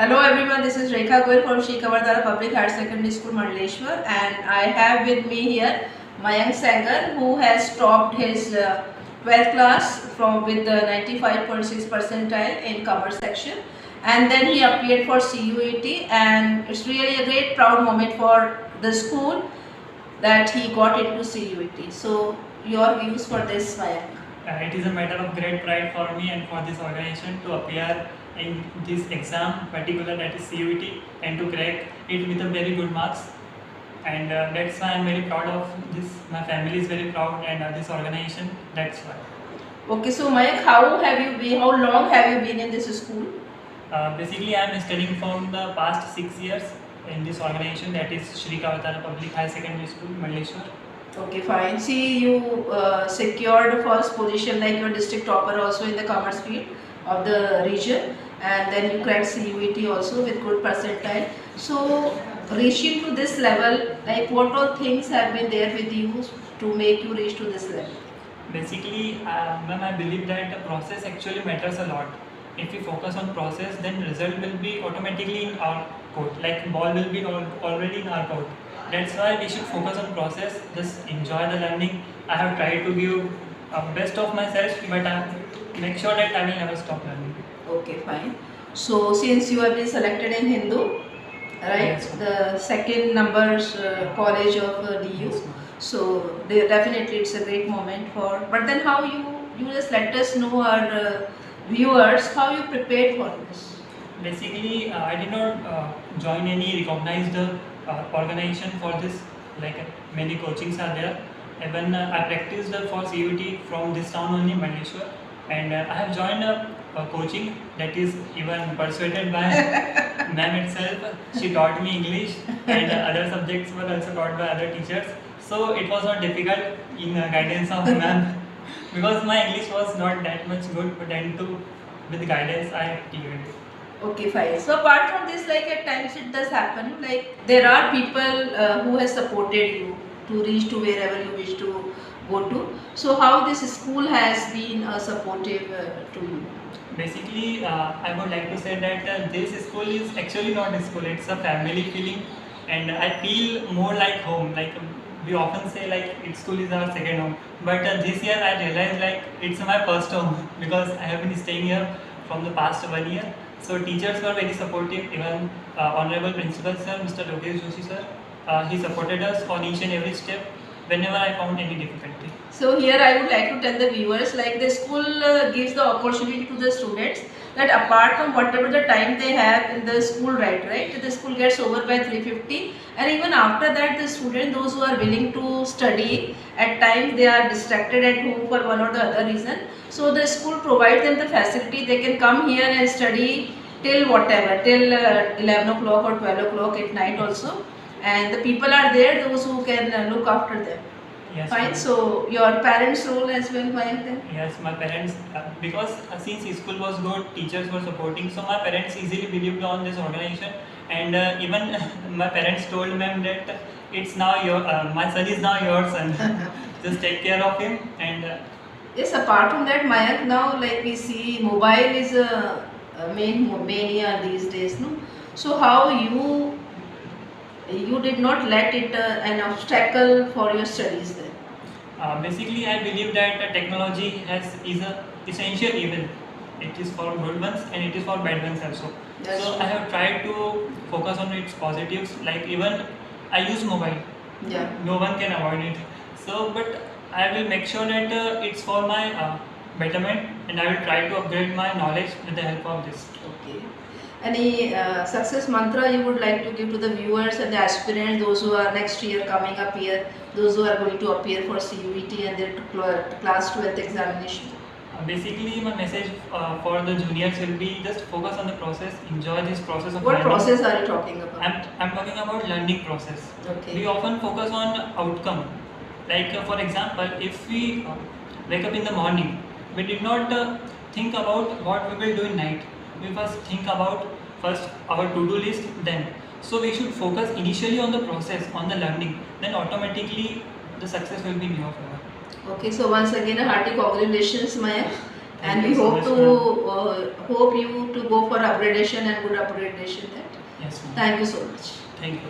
Hello everyone, this is Shrikanwartara from Shrikanwartara Public Higher Secondary School, Mandleshwar, and I have with me here Mayank Sengar, who has topped his 12th class from with the 95.6 percentile in commerce section, and then he appeared for CUET, and it's really a great proud moment for the school that he got into CUET. So your views for this, Mayank? It is a matter of great pride for me and for this organization to appear in this exam, particular that is CUET, and to crack it with a very good marks. And that's why I'm very proud of this. My family is very proud, and this organization. That's why. Okay, so Mayank, how have you been? How long have you been in this school? Basically, I'm studying from the past 6 years in this organization, that is Shrikanwartara Public High Secondary School, Mandleshwar. Okay, fine. See, you secured first position, like your district topper also in the commerce field of the region, and then you cracked CUET also with good percentile. So, reaching to this level, like what all things have been there with you to make you reach to this level? Basically, ma'am, I believe that the process actually matters a lot. If we focus on process, then result will be automatically in our court. Like ball will be already in our court. That's why we should focus on process. Just enjoy the learning. I have tried to give best of myself, but I make sure that I will never stop learning. Okay, fine. So, since you have been selected in Hindu, right, Yes, the second numbers college of DU. Yes, ma'am. So definitely it's a great moment for. But then how you just let us know our viewers how you prepared for this. Basically, I did not join any recognized organization for this. Like many coachings are there. Even I practiced for CUT from this town only, Mandleshwar, and I have joined a coaching that is even persuaded by ma'am itself. She taught me English, and other subjects were also taught by other teachers. So it was not difficult in guidance of ma'am because my English was not that much good, but then too with guidance I cleared it. Okay, fine. So apart from this, like at times it does happen, like there are people who has supported you to reach to wherever you wish to go to. So how this school has been supportive to you? Basically, I would like to say that this school is actually not a school; it's a family feeling, and I feel more like home. Like we often say, like school is our second home, but this year I realized like it's my first home because I have been staying here from the past 1 year. So teachers were very supportive. Even Honorable Principal Sir, Mr. Lokesh Joshi Sir, he supported us on each and every step whenever I found any difficulty. So here I would like to tell the viewers, like the school gives the opportunity to the students that apart from whatever the time they have in the school, right, the school gets over by 3:50, and even after that the student, those who are willing to study, at times they are distracted at home for one or the other reason. So the school provides them the facility, they can come here and study till whatever, till 11 o'clock or 12 o'clock at night also, and the people are there, those who can look after them. Yes, Fine. ma'am. So your parents' role as well, Mayank, then? Yes, my parents, because since school was good, teachers were supporting, so my parents easily believed on this organization, and even my parents told them that it's now your, my son is now your son, just take care of him, and Yes, apart from that, Mayank, now like we see mobile is a main mania these days, no? So how you did not let it an obstacle for your studies then? basically I believe that technology is a essential evil. It is for good ones and it is for bad ones also. That's So true. I have tried to focus on its positives. Like even I use mobile. Yeah. No one can avoid it. So, but I will make sure that it's for my betterment, and I will try to upgrade my knowledge with the help of this. Okay. Any success mantra you would like to give to the viewers and the aspirants, those who are next year coming up here, those who are going to appear for CUET and their class 12th examination? Basically, my message for the juniors will be just focus on the process, enjoy this process of What learning. process are you talking about? I'm talking about learning process. Okay. We often focus on outcome. Like for example, if we wake up in the morning, we did not think about what we will do in night. We first think about first our to-do list then. So we should focus initially on the process, on the learning. Then automatically the success will be near for us. Okay, so once again a hearty congratulations, Maya. And we you so hope much, to ma'am. hope you to go for upgradation and good upgradation. That. Yes, ma'am. Thank you so much. Thank you.